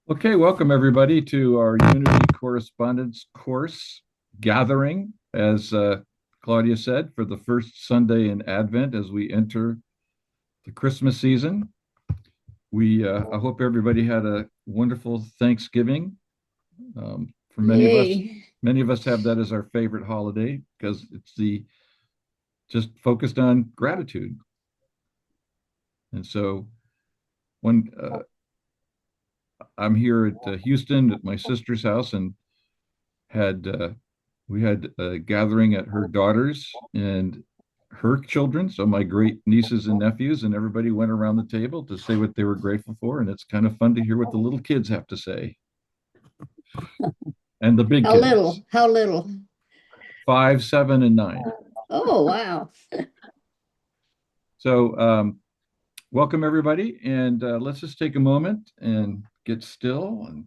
Okay, welcome everybody to our Unity Correspondence course gathering, as Claudia said, for the first Sunday in Advent as we enter the Christmas season. I hope everybody had a wonderful Thanksgiving. For Yay. many of us have that as our favorite holiday because it's the just focused on gratitude. And so when I'm here at Houston at my sister's house and had we had a gathering at her daughter's and her children, so my great nieces and nephews, and everybody went around the table to say what they were grateful for, and it's kind of fun to hear what the little kids have to say, and the big How kids, little? How little? 5, 7, and 9. Oh, wow. So welcome everybody, and let's just take a moment and get still and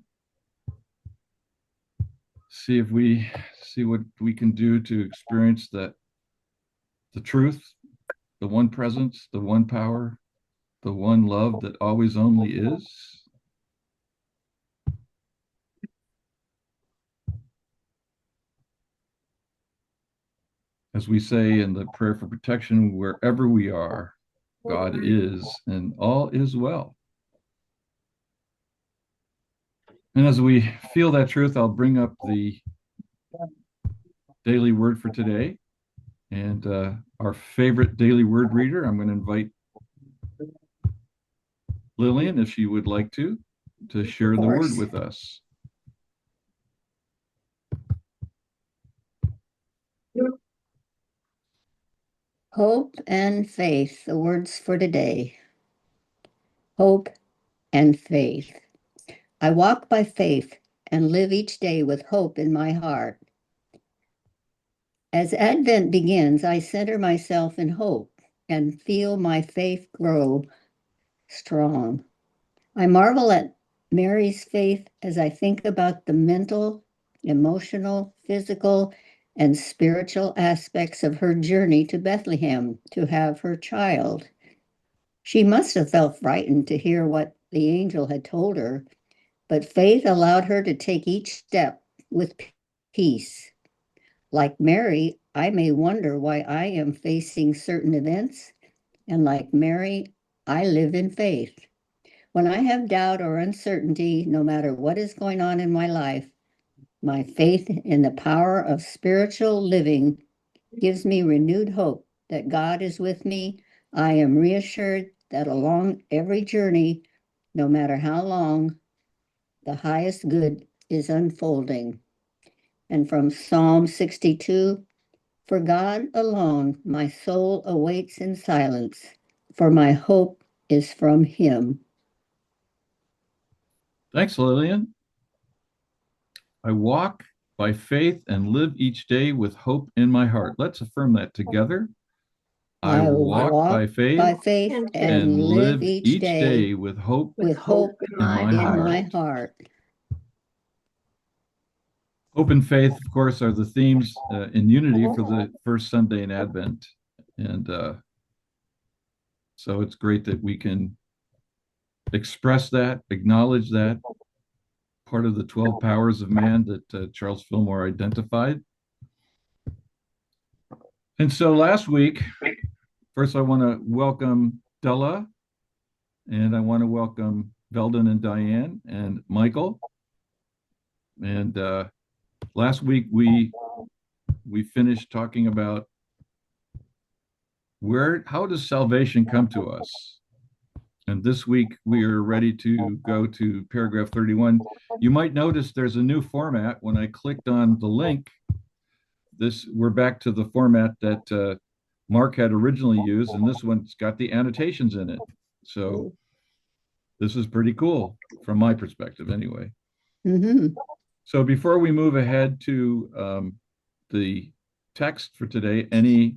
see what we can do to experience that the truth, the one presence, the one power, the one love that always only is. As we say in the prayer for protection, wherever we are, God is, and all is well. And as we feel that truth, I'll bring up the daily word for today. And our favorite daily word reader, I'm going to invite Lillian, if she would like to Of share the word course. with us. Hope and faith, the words for today. Hope and faith. I walk by faith and live each day with hope in my heart. As Advent begins, I center myself in hope and feel my faith grow strong. I marvel at Mary's faith as I think about the mental, emotional, physical, and spiritual aspects of her journey to Bethlehem to have her child. She must have felt frightened to hear what the angel had told her, but faith allowed her to take each step with peace. Like Mary, I may wonder why I am facing certain events, and like Mary, I live in faith. When I have doubt or uncertainty, no matter what is going on in my life, my faith in the power of spiritual living gives me renewed hope that God is with me. I am reassured that along every journey, no matter how long, the highest good is unfolding. And from Psalm 62, for God alone my soul awaits in silence, for my hope is from Him. Thanks, Lillian. I walk by faith and live each day with hope in my heart. Let's affirm that together. I I walk by walk faith by faith and and live live each each day day with hope with hope in my in heart. my heart. Hope and faith, of course, are the themes in unity for the first Sunday in Advent. And so it's great that we can express that, acknowledge that, part of the 12 powers of man that Charles Fillmore identified. And so last week, first I want to welcome Della, and I want to welcome Veldon and Diane and Michael. And last week we finished talking about how does salvation come to us? And this week we are ready to go to paragraph 31. You might notice there's a new format. When I clicked on the link, we're back to the format that Mark had originally used, and this one's got the annotations in it. So this is pretty cool from my perspective, anyway. Mm-hmm. So before we move ahead to the text for today, anything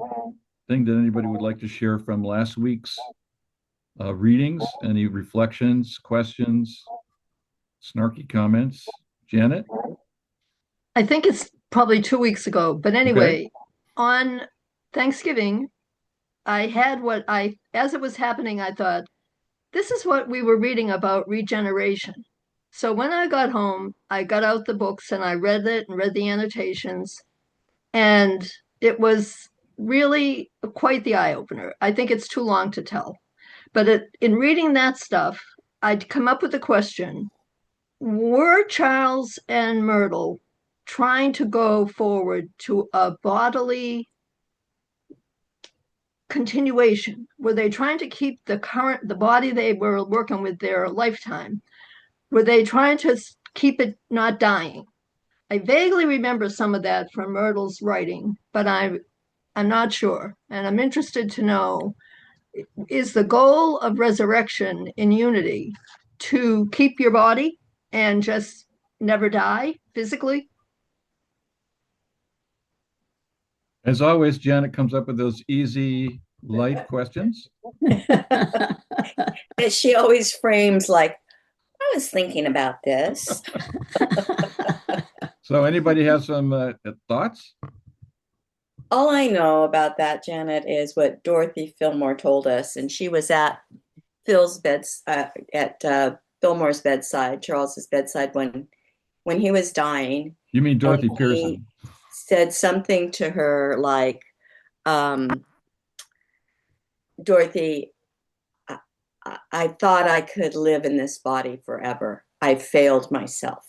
that anybody would like to share from last week's readings? Any reflections, questions, snarky comments? Janet? I think it's probably 2 weeks ago. But Okay. anyway, on Thanksgiving, I had as it was happening, I thought, this is what we were reading about regeneration. So when I got home, I got out the books and I read it and read the annotations, and it was really quite the eye opener. I think it's too long to tell, but in reading that stuff, I'd come up with a question: were Charles and Myrtle trying to go forward to a bodily continuation? Were they trying to keep the body they were working with their lifetime? Were they trying to keep it not dying? I vaguely remember some of that from Myrtle's writing, but I'm not sure. And I'm interested to know, is the goal of resurrection in unity to keep your body and just never die physically? As always, Janet comes up with those easy, light questions. And she always frames like, I was thinking about this. So anybody have some thoughts? All I know about that, Janet, is what Dorothy Fillmore told us, and she was at Phil's Fillmore's bedside, Charles's bedside, when he was dying. You mean Dorothy And he Pearson? said something to her like, Dorothy, I thought I could live in this body forever. I failed myself.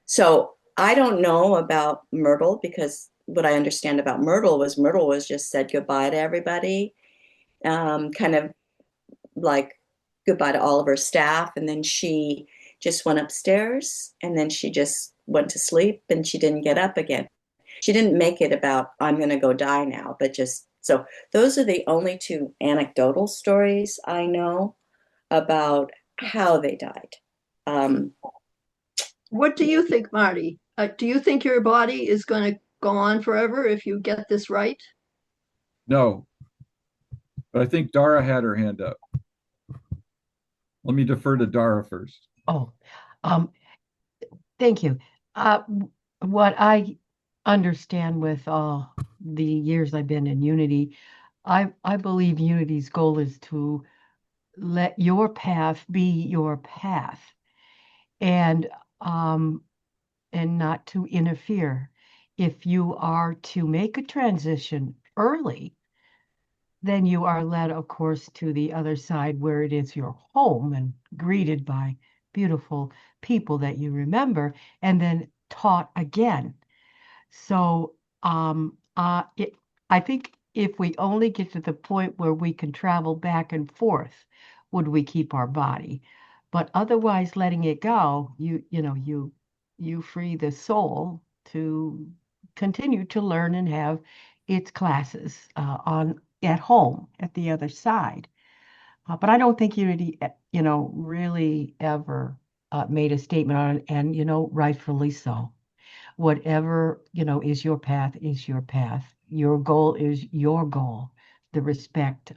So I don't know about Myrtle, because what I understand about Myrtle was just said goodbye to everybody, kind of like goodbye to all of her staff. And then she just went upstairs and then she just went to sleep and she didn't get up again. She didn't make it about, I'm going to go die now, but just so those are the only two anecdotal stories I know about how they died. What do you think, Marty? Do you think your body is going to go on forever if you get this right? No, but I think Dara had her hand up. Let me defer to Dara first. Oh, um, thank you. What I understand with the years I've been in Unity, I believe Unity's goal is to let your path be your path, and um, and not to interfere. If you are to make a transition early, then you are led, of course, to the other side where it is your home and greeted by beautiful people that you remember, and then taught again. So I think if we only get to the point where we can travel back and forth, would we keep our body? But otherwise, letting it go, you free the soul to continue to learn and have its classes on at home at the other side. But I don't think Unity, really ever made a statement on it, and rightfully so. Whatever, is your path is your path. Your goal is your goal. The respect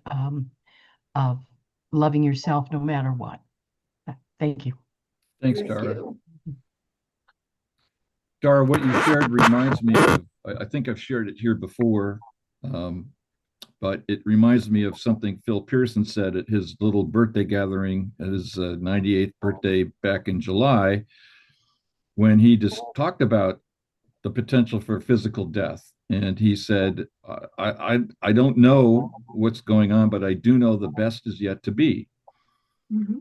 of loving yourself no matter what. Thank you. Thanks, Thank Dara. you. Dara, what you shared reminds me of, I think I've shared it here before, but it reminds me of something Phil Pearson said at his little birthday gathering at his 98th birthday back in July, when he just talked about the potential for physical death. And he said, I don't know what's going on, but I do know the best is yet to be. Mm-hmm.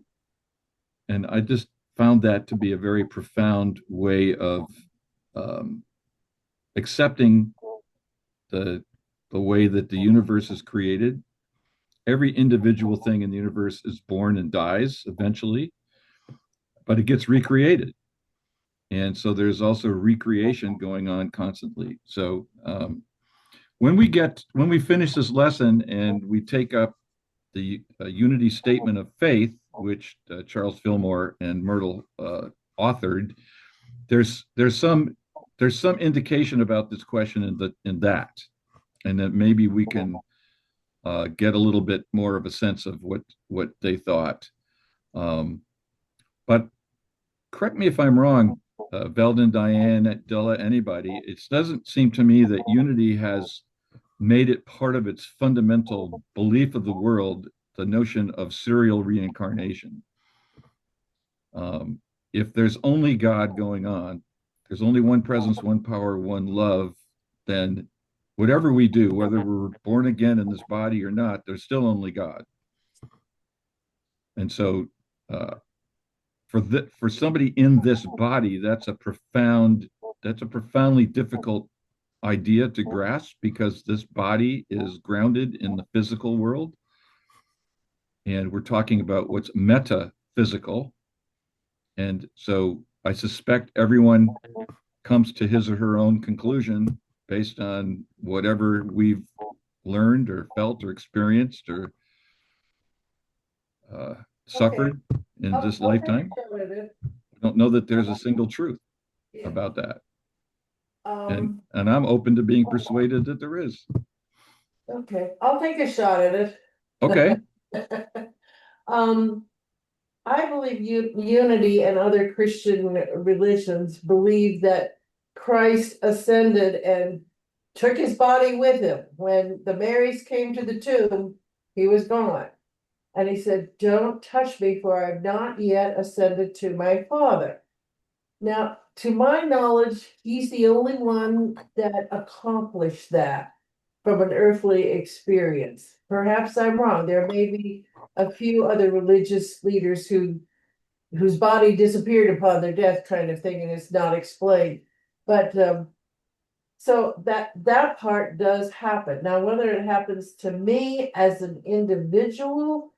And I just found that to be a very profound way of accepting the way that the universe is created. Every individual thing in the universe is born and dies eventually, but it gets recreated. And so there's also recreation going on constantly. So when we finish this lesson and we take up the Unity Statement of Faith, which Charles Fillmore and Myrtle authored, there's some indication about this question in that, and that maybe we can get a little bit more of a sense of what they thought. But correct me if I'm wrong, Veldon, Diane, Della, anybody. It doesn't seem to me that Unity has made it part of its fundamental belief of the world, the notion of serial reincarnation. if there's only God going on, there's only one presence, one power, one love, then whatever we do, whether we're born again in this body or not, there's still only God. And so uh, for somebody in this body, that's a profoundly difficult idea to grasp, because this body is grounded in the physical world, and we're talking about what's metaphysical. And so I suspect everyone comes to his or her own conclusion based on whatever we've learned or felt or experienced or suffered in this lifetime. I don't know that there's a single truth about that. And I'm open to being persuaded that there is. Okay, I'll take a shot at it. Okay. I believe unity and other Christian religions believe that Christ ascended and took his body with him. When the Marys came to the tomb, he was gone. And he said, "Don't touch me, for I have not yet ascended to my Father." Now, to my knowledge, he's the only one that accomplished that from an earthly experience. Perhaps I'm wrong. There may be a few other religious leaders whose body disappeared upon their death, kind of thing, and it's not explained. But so that part does happen. Now, whether it happens to me as an individual,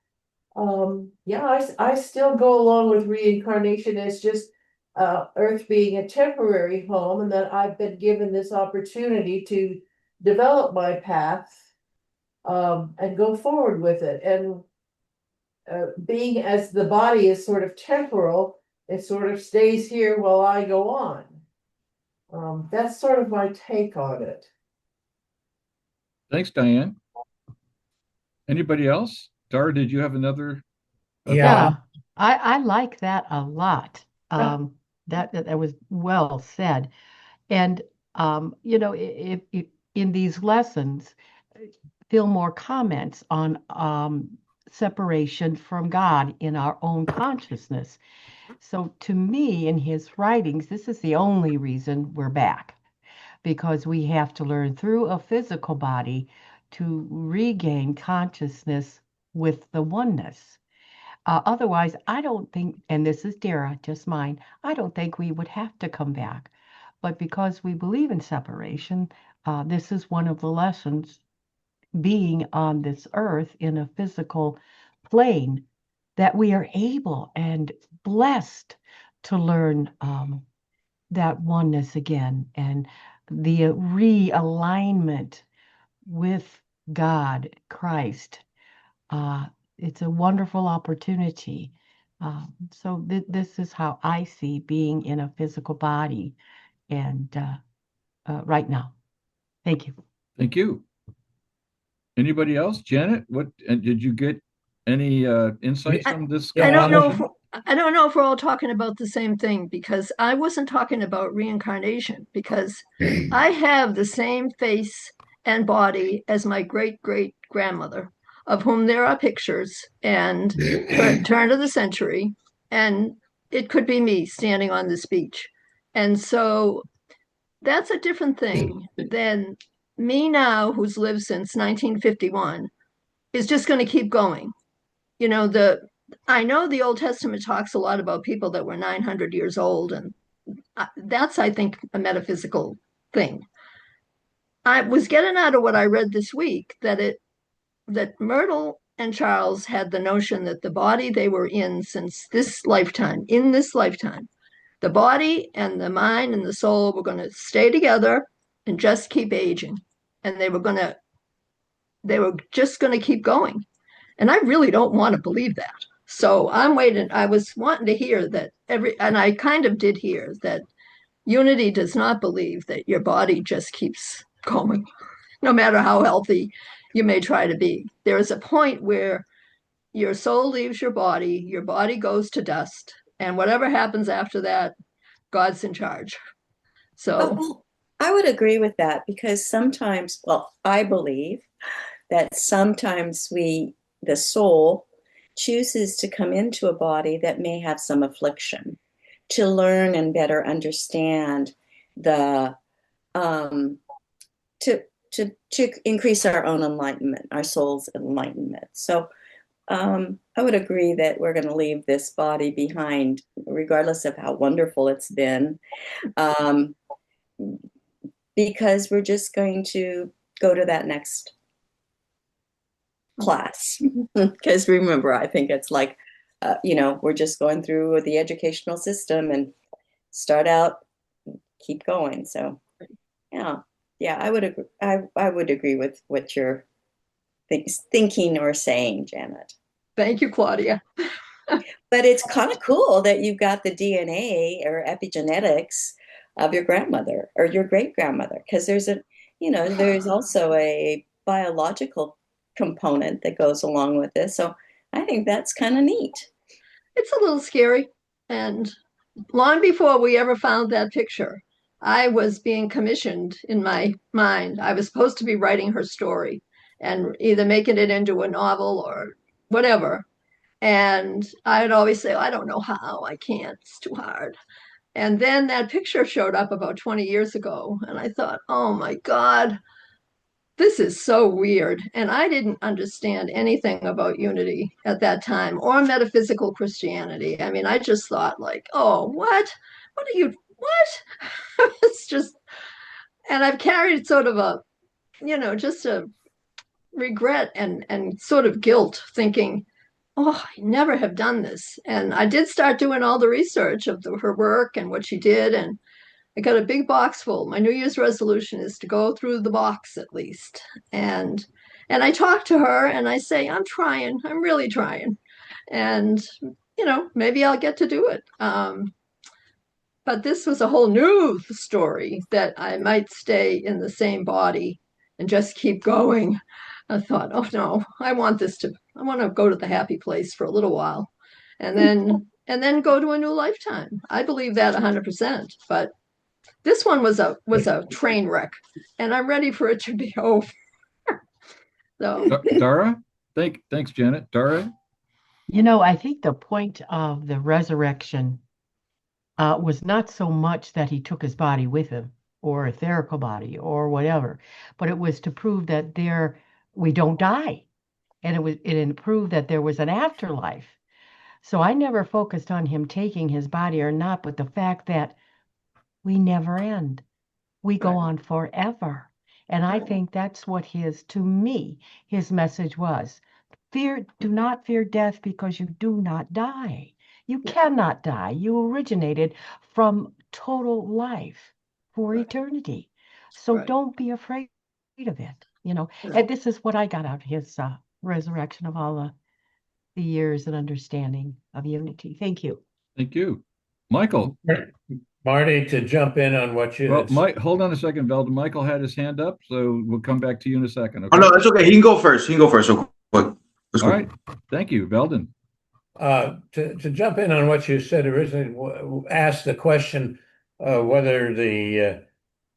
yeah, I still go along with reincarnation as just Earth being a temporary home, and that I've been given this opportunity to develop my path and go forward with it. And being as the body is sort of temporal, it sort of stays here while I go on. That's sort of my take on it. Thanks, Diane. Anybody else? Dara, did you have another? Yeah, I like that a lot. That was well said. And if in these lessons, feel more comments on separation from God in our own consciousness. So to me, in his writings, this is the only reason we're back, because we have to learn through a physical body to regain consciousness with the oneness. Otherwise, I don't think, and this is Dara, just mine, I don't think we would have to come back. But because we believe in separation, this is one of the lessons being on this earth in a physical plane, that we are able and blessed to learn that oneness again, and the realignment with God, Christ. It's a wonderful opportunity. So this is how I see being in a physical body, and right now. Thank you. Thank you. Anybody else? Janet, and did you get any insights from this I don't know conversation? I don't know if we're all talking about the same thing, because I wasn't talking about reincarnation, because I have the same face and body as my great great grandmother, of whom there are pictures, and turn of the century, and it could be me standing on this beach. And so that's a different thing than me now, who's lived since 1951, is just going to keep going. You know, I know the Old Testament talks a lot about people that were 900 years old, and that's, I think, a metaphysical thing. I was getting out of what I read this week that Myrtle and Charles had the notion that the body they were in in this lifetime, the body and the mind and the soul were going to stay together and just keep aging, and they were just going to keep going. And I really don't want to believe that. So I'm waiting. I was wanting to hear that and I kind of did hear that unity does not believe that your body just keeps going, no matter how healthy you may try to be. There is a point where your soul leaves your body goes to dust, and whatever happens after that, God's in charge. So, well, I would agree with that, because sometimes, well, I believe that sometimes the soul chooses to come into a body that may have some affliction to learn and better understand the to increase our own enlightenment, our soul's enlightenment. So I would agree that we're going to leave this body behind, regardless of how wonderful it's been, because we're just going to go to that next class. Because remember, I think it's like, we're just going through the educational system and start out, keep going. So, yeah, I would agree. I would agree with what you're thinking or saying, Janet. Thank you, Claudia. But it's kind of cool that you've got the DNA or epigenetics of your grandmother or your great grandmother, because there's also a biological component that goes along with this. So I think that's kind of neat. It's a little scary. And long before we ever found that picture, I was being commissioned in my mind. I was supposed to be writing her story and either making it into a novel or whatever. And I'd always say, I don't know how, I can't, it's too hard. And then that picture showed up about 20 years ago. And I thought, oh my God, this is so weird. And I didn't understand anything about unity at that time or metaphysical Christianity. I mean, I just thought like, oh, what? What are you, what? It's just, and I've carried sort of a, just a regret and sort of guilt thinking, oh, I never have done this. And I did start doing all the research of her work and what she did. And I got a big box full. My New Year's resolution is to go through the box at least. And I talk to her and I say, I'm trying. I'm really trying. And, maybe I'll get to do it. But this was a whole new story that I might stay in the same body and just keep going. I thought, oh no, I want to go to the happy place for a little while and then go to a new lifetime. I believe that 100%, but this one was a train wreck and I'm ready for it to be over. So Dara? Thanks, Janet. Dara? I think the point of the resurrection was not so much that he took his body with him or a etherical body or whatever, but it was to prove that we don't die. And it proved that there was an afterlife. So I never focused on him taking his body or not, but the fact that we never end. We go on forever. And I think that's what to me, his message was. Do not fear death because you do not die. You cannot die. You originated from total life for eternity. So don't be afraid of it. And this is what I got out of his resurrection of all the years and understanding of unity. Thank you. Thank you. Michael? Marty, to jump in on what you Well, Mike, hold on a second, Velda. Michael had his hand up, so we'll come back to you in a second. Okay? Oh, no, that's okay. He can go first. So quick. All right. Thank you, Veldon. To jump in on what you said originally, asked the question whether the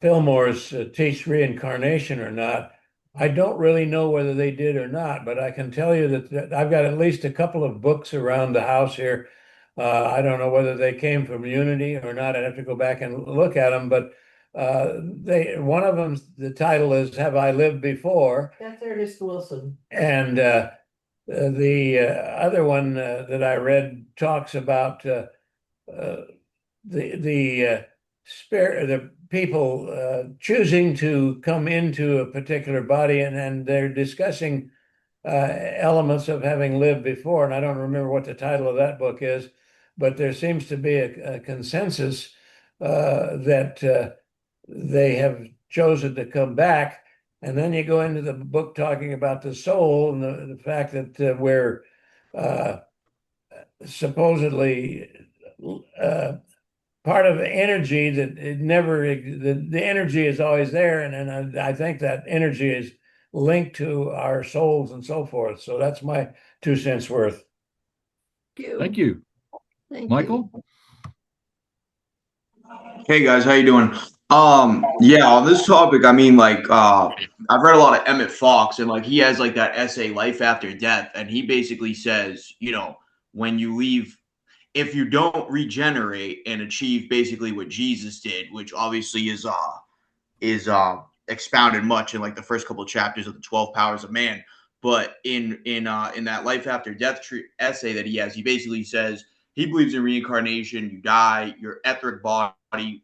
Fillmores teach reincarnation or not. I don't really know whether they did or not, but I can tell you that I've got at least a couple of books around the house here. I don't know whether they came from Unity or not. I'd have to go back and look at them, but one of them, the title is "Have I Lived Before?" That's Ernest Wilson. And the other one that I read talks about the spirit, the people choosing to come into a particular body, and they're discussing elements of having lived before. And I don't remember what the title of that book is, but there seems to be a consensus that they have chosen to come back. And then you go into the book talking about the soul and the fact that we're supposedly part of energy that it never, the energy is always there. And I think that energy is linked to our souls and so forth. So that's my 2 cents worth. Thank you. Michael? Hey guys, how you doing? Yeah, on this topic, I mean, like, I've read a lot of Emmett Fox, and like he has like that essay, Life After Death, and he basically says, when you leave, if you don't regenerate and achieve basically what Jesus did, which obviously is expounded much in like the first couple of chapters of the 12 Powers of Man. But in that Life After Death essay that he has, he basically says he believes in reincarnation. You die, your etheric body,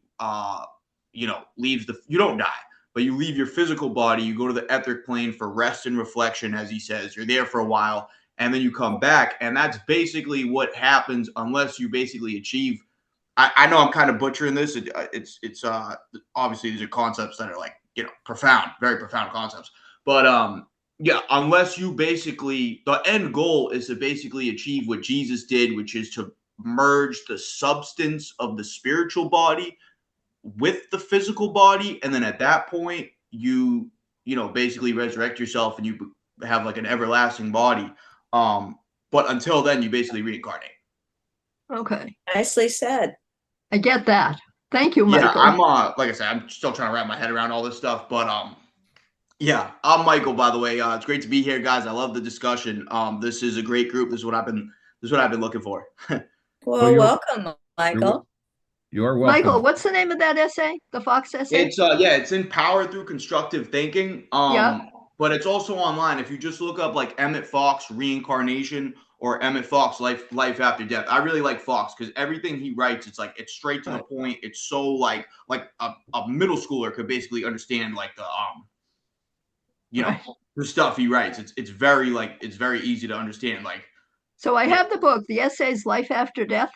leaves you don't die, but you leave your physical body. You go to the etheric plane for rest and reflection, as he says. You're there for a while, and then you come back, and that's basically what happens unless you basically achieve. I know I'm kind of butchering this. It's obviously these are concepts that are like profound, very profound concepts. But yeah, unless you basically the end goal is to basically achieve what Jesus did, which is to merge the substance of the spiritual body with the physical body, and then at that point basically resurrect yourself and you have like an everlasting body. But until then, you basically reincarnate. Okay. Nicely said. I get that. Thank you, Michael. Yeah, I'm like I said, I'm still trying to wrap my head around all this stuff, but yeah, I'm Michael, by the way. It's great to be here, guys. I love the discussion. This is a great group. This is what I've been looking for. Well, welcome, Michael. You're welcome. Michael, what's the name of that essay? The Fox essay? It's in Power Through Constructive Thinking. Yeah. But it's also online. If you just look up like Emmett Fox reincarnation or Emmett Fox life after death. I really like Fox because everything he writes, it's straight to the point. It's so like a middle schooler could basically understand like the stuff he writes. It's very easy to understand. So I have the book, the essays Life After Death.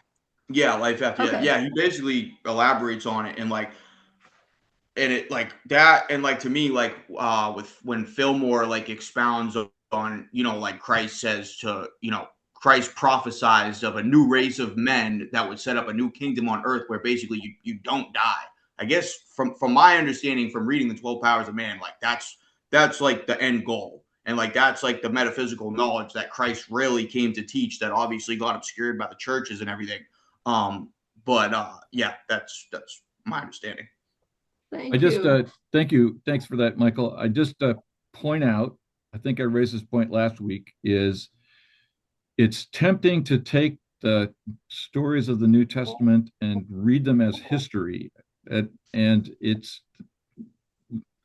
Yeah, Life After Death. Yeah, he basically elaborates on it and it like that, and like to me, with when Fillmore expounds on like Christ says to Christ prophesies of a new race of men that would set up a new kingdom on earth where basically you don't die. I guess from my understanding from reading the 12 Powers of Man, that's like the end goal, and that's like the metaphysical knowledge that Christ really came to teach that obviously got obscured by the churches and everything. Yeah, that's my understanding. Thank you. Thank you. Thanks for that, Michael. I just point out, I think I raised this point last week, is it's tempting to take the stories of the New Testament and read them as history. And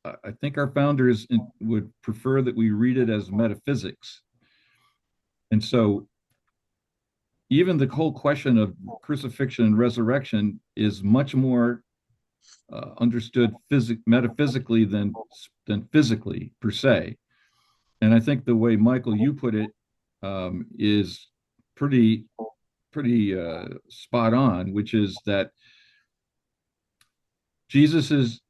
I think our founders would prefer that we read it as metaphysics. And so even the whole question of crucifixion and resurrection is much more understood metaphysically than physically per se. And I think the way, Michael, you put it is pretty spot on, which is that Jesus's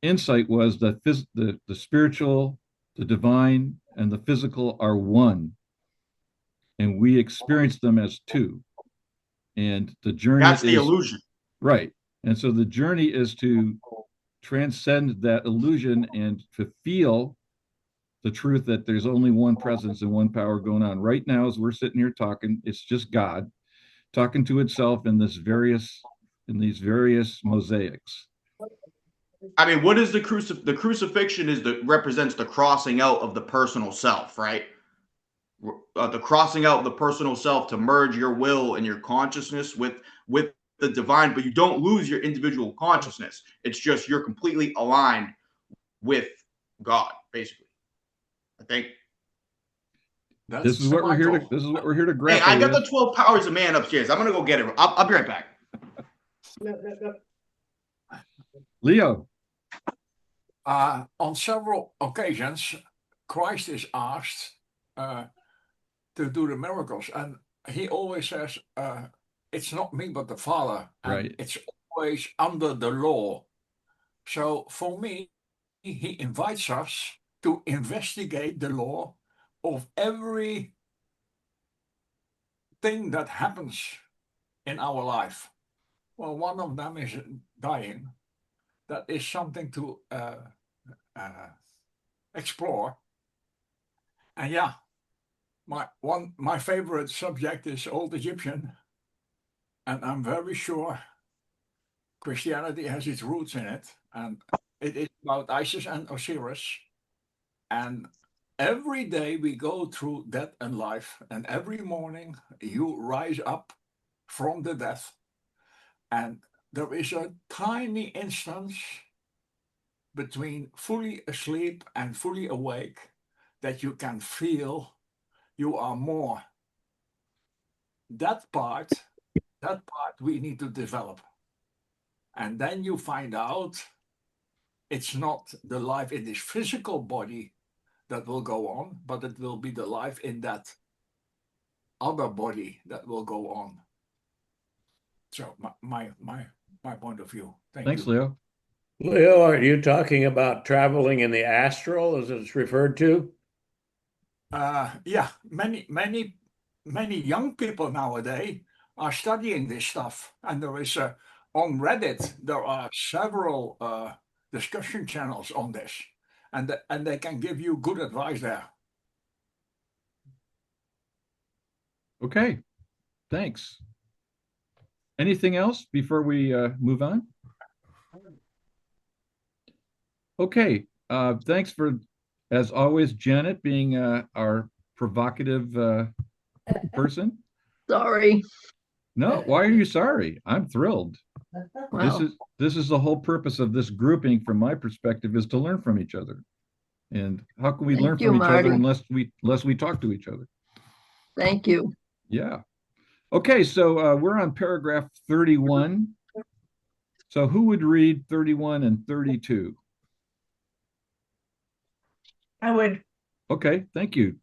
insight was that the spiritual, the divine, and the physical are one, and we experience them as two. And the journey that's the illusion, right? And so the journey is to transcend that illusion and to feel the truth that there's only one presence and one power going on. Right now, as we're sitting here talking, it's just God talking to itself in these various mosaics. I mean, what is the crucifixion represents the crossing out of the personal self, right? The crossing out of the personal self to merge your will and your consciousness with the divine, but you don't lose your individual consciousness. It's just you're completely aligned with God, basically. I think this is what we're here to grapple. Hey, I got the 12 Powers of Man upstairs. I'm gonna go get it. I'll be right back. Leo. On several occasions, Christ is asked to do the miracles, and he always says, "It's not me, but the Father." And right. It's always under the law. So for me, he invites us to investigate the law of every thing that happens in our life. Well, one of them is dying. That is something to explore. And yeah, my favorite subject is Old Egyptian, and I'm very sure Christianity has its roots in it, and it is about Isis and Osiris, and every day we go through death and life, and every morning you rise up from the death, and there is a tiny instance between fully asleep and fully awake that you can feel you are more. That part we need to develop. And then you find out it's not the life in this physical body that will go on, but it will be the life in that other body that will go on. So my point of view. Thanks, you. Leo. Leo, are you talking about traveling in the astral, as it's referred to? Yeah, many young people nowadays are studying this stuff, and there is on Reddit there are several discussion channels on this, and they can give you good advice there. Okay, thanks. Anything else before we move on? Okay, thanks for, as always, Janet being our provocative person. Sorry. No, why are you sorry? I'm thrilled. Well, This is the whole purpose of this grouping, from my perspective, is to learn from each other. And how can we learn thank you, from each other Marty. unless we talk to each other? Thank you. Yeah. Okay, so we're on paragraph 31. So who would read 31 and 32? I would. Okay, thank you.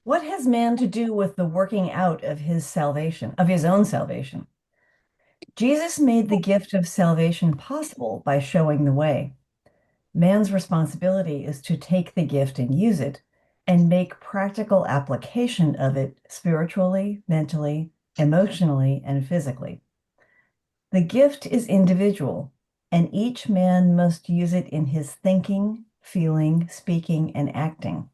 What has man to do with the working out of his salvation, of his own salvation? Jesus made the gift of salvation possible by showing the way. Man's responsibility is to take the gift and use it and make practical application of it spiritually, mentally, emotionally, and physically. The gift is individual, and each man must use it in his thinking, feeling, speaking, and acting.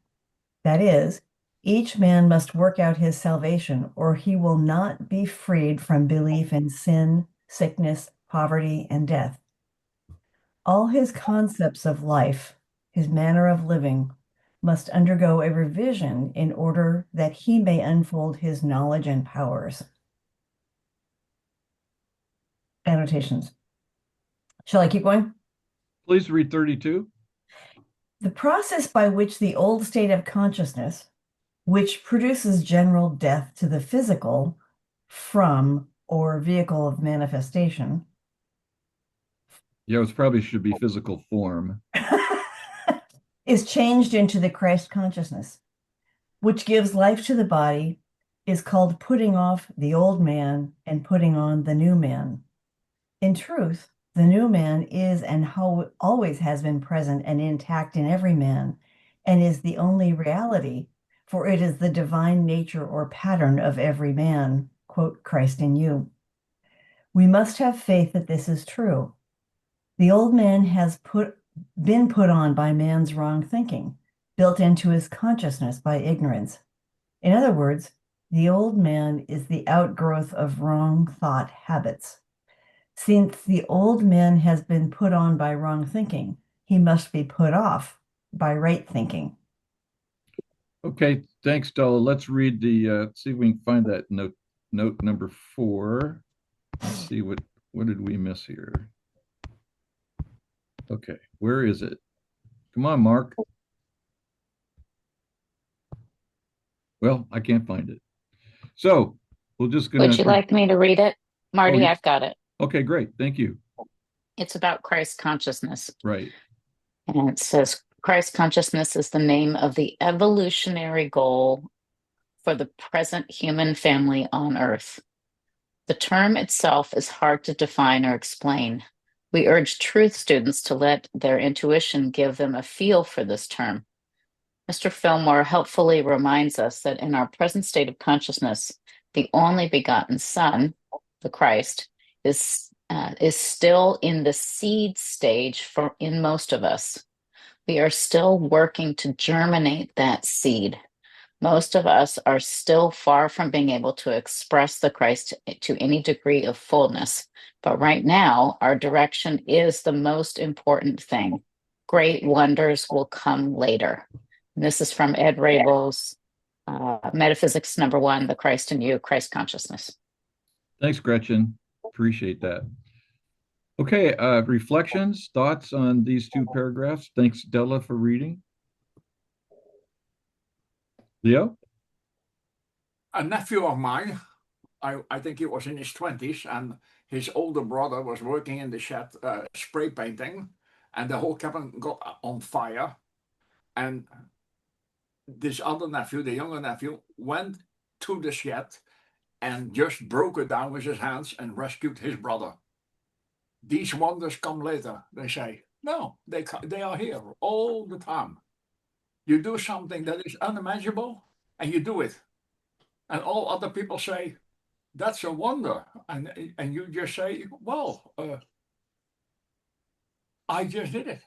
That is, each man must work out his salvation, or he will not be freed from belief in sin, sickness, poverty, and death. All his concepts of life, his manner of living, must undergo a revision in order that he may unfold his knowledge and powers. Annotations. Shall I keep going? Please read 32. The process by which the old state of consciousness, which produces general death to the physical from or vehicle of manifestation. Yeah, it probably should be physical form. Is changed into the Christ consciousness, which gives life to the body, is called putting off the old man and putting on the new man. In truth, the new man is and how always has been present and intact in every man, and is the only reality, for it is the divine nature or pattern of every man, quote, Christ in you. We must have faith that this is true. The old man has been put on by man's wrong thinking, built into his consciousness by ignorance. In other words, the old man is the outgrowth of wrong thought habits. Since the old man has been put on by wrong thinking, he must be put off by right thinking. Okay, thanks, Stella. Let's read see if we can find that note number 4. Let's see what did we miss here? Okay, where is it? Come on, Mark. Well, I can't find it. So we're just gonna. Would you like me to read it? Marty, yeah. I've got it. Okay, great. Thank you. It's about Christ consciousness. Right. And it says Christ consciousness is the name of the evolutionary goal for the present human family on Earth. The term itself is hard to define or explain. We urge truth students to let their intuition give them a feel for this term. Mr. Fillmore helpfully reminds us that in our present state of consciousness, the only begotten Son, the Christ, is still in the seed stage in most of us. We are still working to germinate that seed. Most of us are still far from being able to express the Christ to any degree of fullness. But right now, our direction is the most important thing. Great wonders will come later. And this is from Ed Rabel's Metaphysics #1, The Christ in You, Christ Consciousness. Thanks, Gretchen. Appreciate that. Okay, reflections, thoughts on these two paragraphs. Thanks, Della, for reading. Leo? A nephew of mine, I think he was in his 20s, and his older brother was working in the shed spray painting, and the whole cabin got on fire. And this other nephew, the younger nephew, went to the shed and just broke it down with his hands and rescued his brother. These wonders come later, they say. No, they are here all the time. You do something that is unimaginable, and you do it. And all other people say, that's a wonder. And you just say, well, I just did it.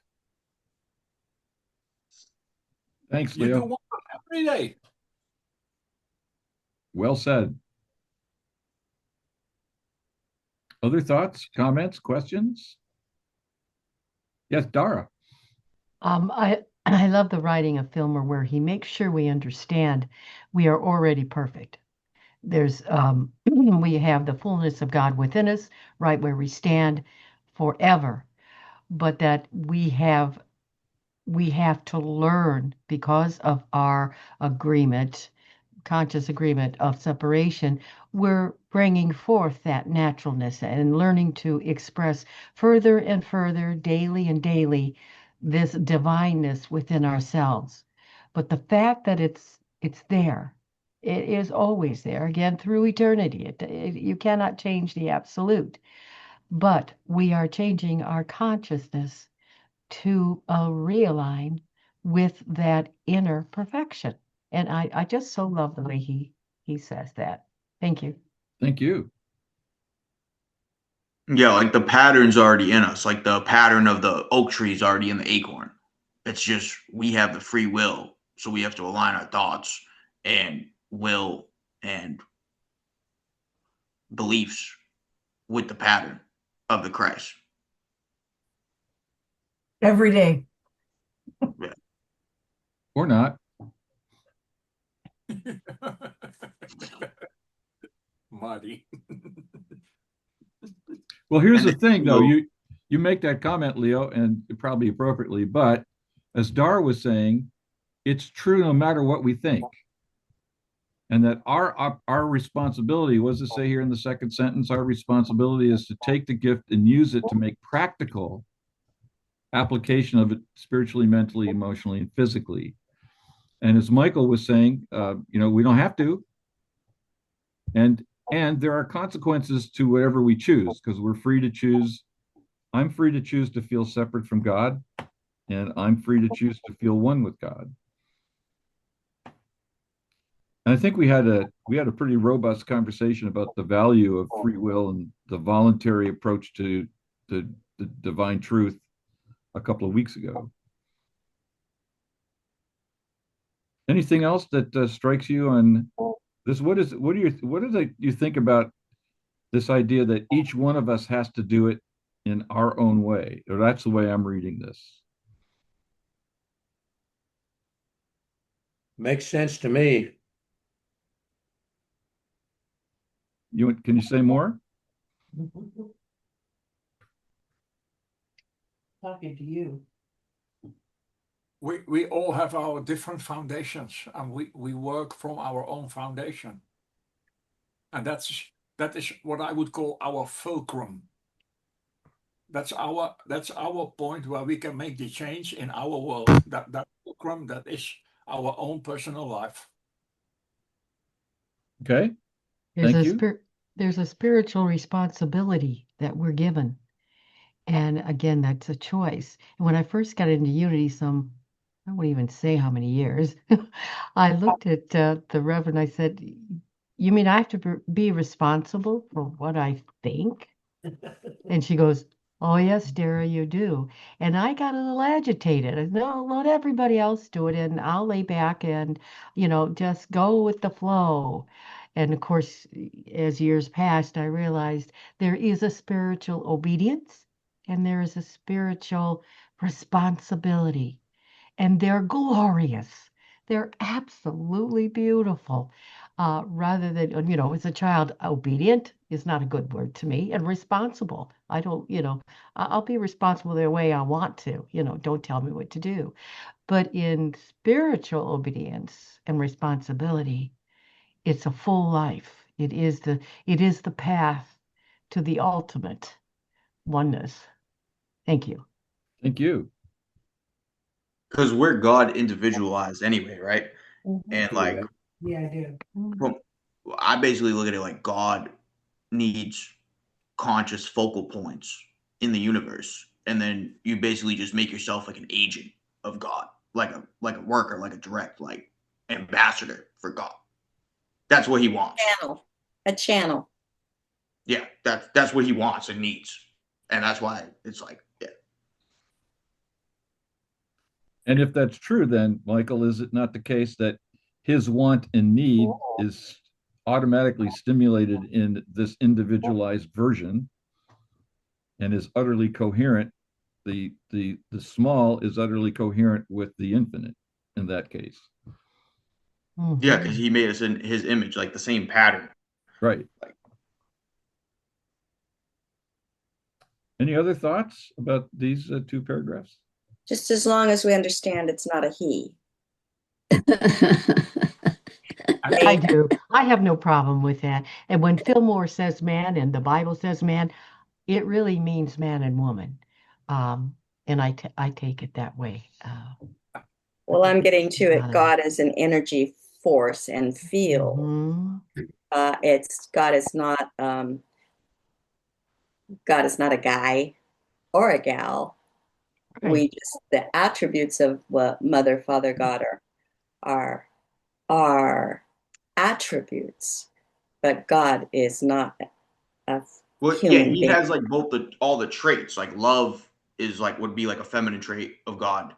Thanks, You do Leo. wonders every day. Well said. Other thoughts, comments, questions? Yes, Dara. I love the writing of Filmer where he makes sure we understand we are already perfect. There's we have the fullness of God within us, right where we stand forever, but that we have to learn because of our agreement, conscious agreement of separation, we're bringing forth that naturalness and learning to express further and further, daily and daily, this divineness within ourselves. But the fact that it's there, it is always there, again, through eternity. You cannot change the absolute, but we are changing our consciousness to realign with that inner perfection. And I just so love the way he says that. Thank you. Thank you. Yeah, like the pattern's already in us. Like the pattern of the oak tree is already in the acorn. It's just we have the free will, so we have to align our thoughts and will and beliefs with the pattern of the Christ. Every day. Yeah. Or not. Marty. Well, here's And the thing, though. Leo- You make that comment, Leo, and probably appropriately, but as Dar was saying, it's true no matter what we think. And that our responsibility, what does it say here in the second sentence? Our responsibility is to take the gift and use it to make practical application of it spiritually, mentally, emotionally, and physically. And as Michael was saying, we don't have to. And there are consequences to whatever we choose because we're free to choose. I'm free to choose to feel separate from God, and I'm free to choose to feel one with God. And I think we had a pretty robust conversation about the value of free will and the voluntary approach to the divine truth a couple of weeks ago. Anything else that strikes you on this? What do you think about this idea that each one of us has to do it in our own way? Or that's the way I'm reading this. Makes sense to me. Can you say more? Talking to you. We all have our different foundations, and we work from our own foundation. And that is what I would call our fulcrum. That's our point where we can make the change in our world. That fulcrum, that is our own personal life. Okay. There's Thank a you. there's a spiritual responsibility that we're given. And again, that's a choice. And when I first got into Unity, I won't even say how many years, I looked at the Reverend. I said, "You mean I have to be responsible for what I think?" And she goes, "Oh, yes, Dara, you do." And I got a little agitated. I said, "No, let everybody else do it, and I'll lay back and, just go with the flow." And of course, as years passed, I realized there is a spiritual obedience and there is a spiritual responsibility, and they're glorious. They're absolutely beautiful. Rather than, as a child, obedient is not a good word to me, and responsible. I don't, I'll be responsible the way I want to, don't tell me what to do. But in spiritual obedience and responsibility, it's a full life. It is the path to the ultimate oneness. Thank you. Thank you. Because we're God individualized anyway, right? And like, Yeah, I do. from, I basically look at it like God needs conscious focal points in the universe, and then you basically just make yourself like an agent of God, like a worker, like a direct like ambassador for God. That's what he wants. A channel. Yeah, that's what he wants and needs, and that's why it's like, yeah. And if that's true, then, Michael, is it not the case that his want and need is automatically stimulated in this individualized version and is utterly coherent? The small is utterly coherent with the infinite in that case. Yeah, because he made us in his image, like the same pattern. Right. Any other thoughts about these two paragraphs? Just as long as we understand it's not a he. I do. I have no problem with that. And when Fillmore says man and the Bible says man, it really means man and woman. And I take it that way. Well, I'm getting to it. God is an energy force and field. God is not a guy or a gal. Right. We just, the attributes of what Mother, Father, God are attributes, but God is not a Well, yeah, human he being. has like all the traits. Like love is like would be like a feminine trait of God,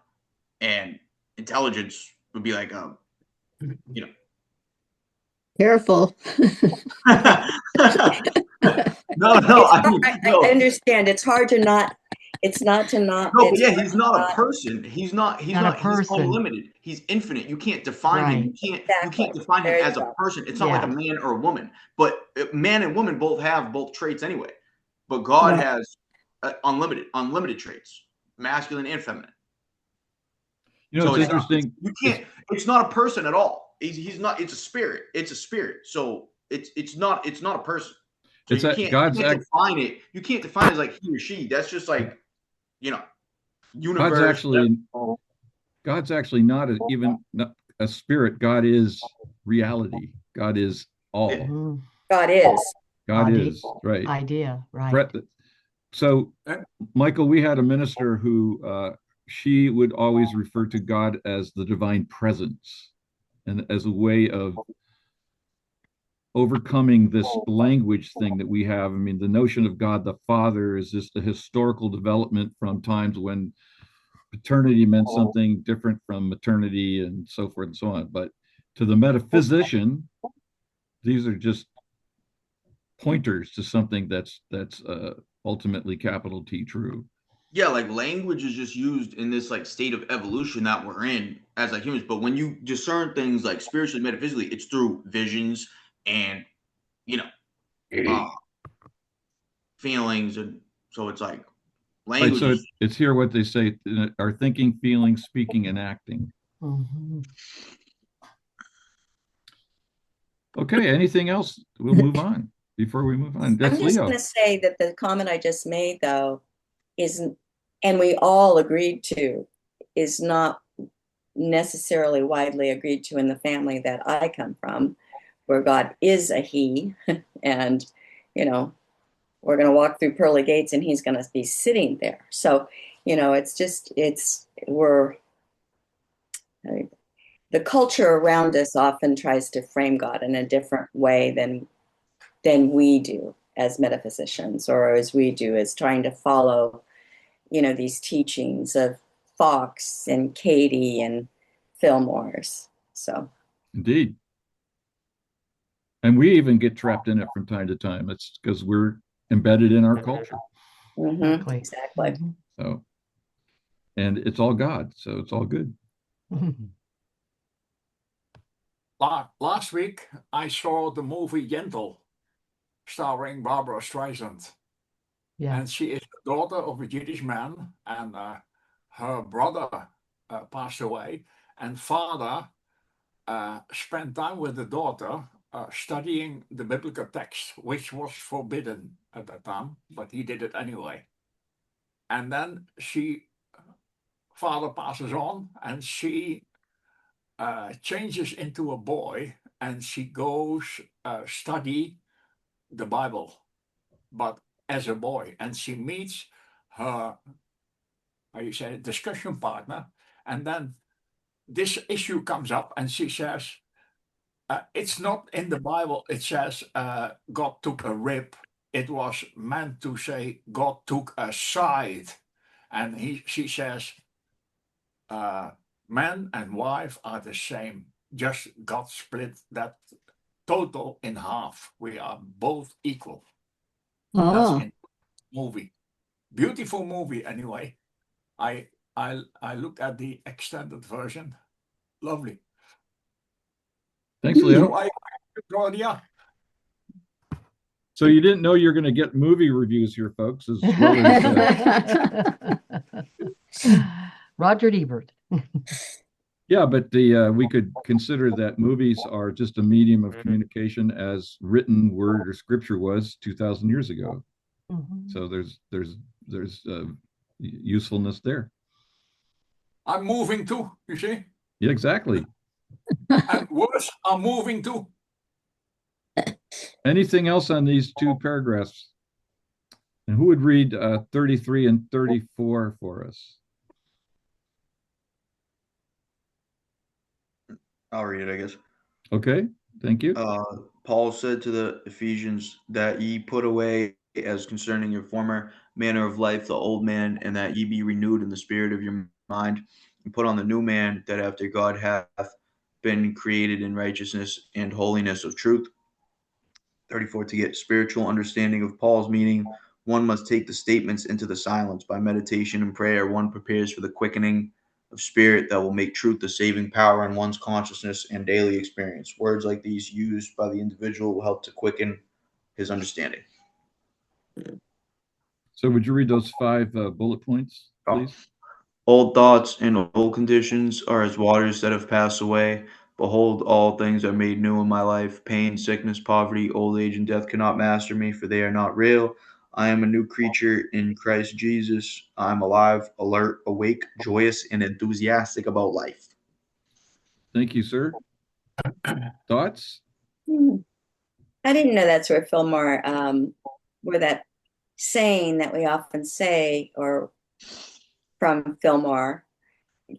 and intelligence would be like Careful. No, I understand. It's hard to not. It's not to not. No, but It's yeah, he's not a person. He's not. Not a He's person. unlimited. He's infinite. You can't define him. Right. You can't define him There as you a go. person. It's not like a man or a woman. But man and woman both have both traits anyway. But God Right. has unlimited traits, masculine and feminine. It's interesting. You can't. It's not a person at all. He's not. It's a spirit. It's a spirit. So it's not a person. So It's you that can't God's define it. You can't define it as like he or she. That's just like universe. God's actually not even not a spirit. God is reality. God is all. Mm-hmm. God is. God is right. Idea, right. So, Michael, we had a minister who she would always refer to God as the divine presence, and as a way of overcoming this language thing that we have. I mean, the notion of God the Father is just a historical development from times when paternity meant something different from maternity and so forth and so on. But to the metaphysician, these are just pointers to something that's ultimately capital T true. Yeah, like language is just used in this like state of evolution that we're in as like humans. But when you discern things like spiritually, metaphysically, it's through visions and feelings, and so it's like language. Right, so it's here what they say: our thinking, feeling, speaking, and acting. Mm-hmm. Okay, anything else? We'll move on. Before we move on, that's I'm just Leo. going to say that the comment I just made, though, isn't, and we all agreed to, is not necessarily widely agreed to in the family that I come from, where God is a he, and we're going to walk through pearly gates and he's going to be sitting there. So the culture around us often tries to frame God in a different way than we do as metaphysicians, or as we do as trying to follow these teachings of Fox and Katie and Fillmore's. So Indeed. And we even get trapped in it from time to time. It's because we're embedded in our culture. mm-hmm, exactly. Mm-hmm. So, and it's all God, so it's all good. Mm-hmm. Last week, I saw the movie Gentle, starring Barbara Streisand. Yeah. And she is the daughter of a Jewish man, and her brother passed away, and father spent time with the daughter studying the biblical text, which was forbidden at that time, but he did it anyway. And then father passes on, and she changes into a boy, and she goes study the Bible, but as a boy, and she meets her, how you say, discussion partner, and then this issue comes up, and she says, it's not in the Bible. It says God took a rib. It was meant to say God took a side, and she says, man and wife are the same. Just God split that total in half. We are both equal. That's in the movie. Beautiful movie, anyway. I looked at the extended version. Lovely. Thanks, Leo. So Claudia. So you didn't know you're going to get movie reviews here, folks, as well as Roger Ebert. yeah, but we could consider that movies are just a medium of communication as written word or scripture was 2,000 years ago. Mhm. So there's usefulness there. I'm moving too, you see? Yeah, exactly. And words are moving too. Anything else on these two paragraphs? And who would read 33 and 34 for us? I'll read it, I guess. Okay, thank you. Paul said to the Ephesians that ye put away as concerning your former manner of life the old man, and that ye be renewed in the spirit of your mind, and put on the new man, that after God hath been created in righteousness and holiness of truth. 34. To get spiritual understanding of Paul's meaning, one must take the statements into the silence. By meditation and prayer, one prepares for the quickening of spirit that will make truth the saving power in one's consciousness and daily experience. Words like these used by the individual will help to quicken his understanding. So would you read those 5 bullet points, please? Old thoughts and old conditions are as waters that have passed away. Behold, all things are made new in my life. Pain, sickness, poverty, old age, and death cannot master me, for they are not real. I am a new creature in Christ Jesus. I am alive, alert, awake, joyous, and enthusiastic about life. Thank you, sir. Thoughts? I didn't know that's where Fillmore, where that saying that we often say, or from Fillmore,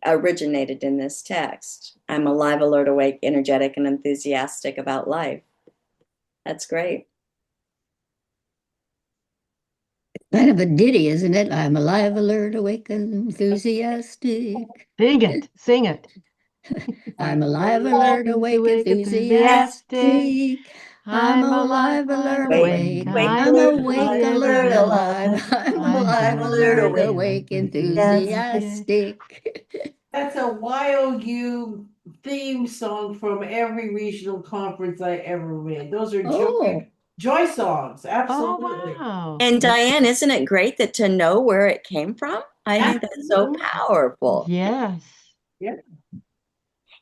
originated in this text. I'm alive, alert, awake, energetic, and enthusiastic about life. That's great. Kind of a ditty, isn't it? I'm alive, alert, awake, and enthusiastic. Sing it. Sing it. I'm alive, alert, awake, enthusiastic. I'm alive, alert, awake. I'm awake, alert, alive. I'm alive, alert, awake, enthusiastic. That's a YOU theme song from every regional conference I ever made. Those are joy songs, absolutely. Oh, wow. And Diane, isn't it great that to know where it came from? I think that's so powerful. Yes. Yeah.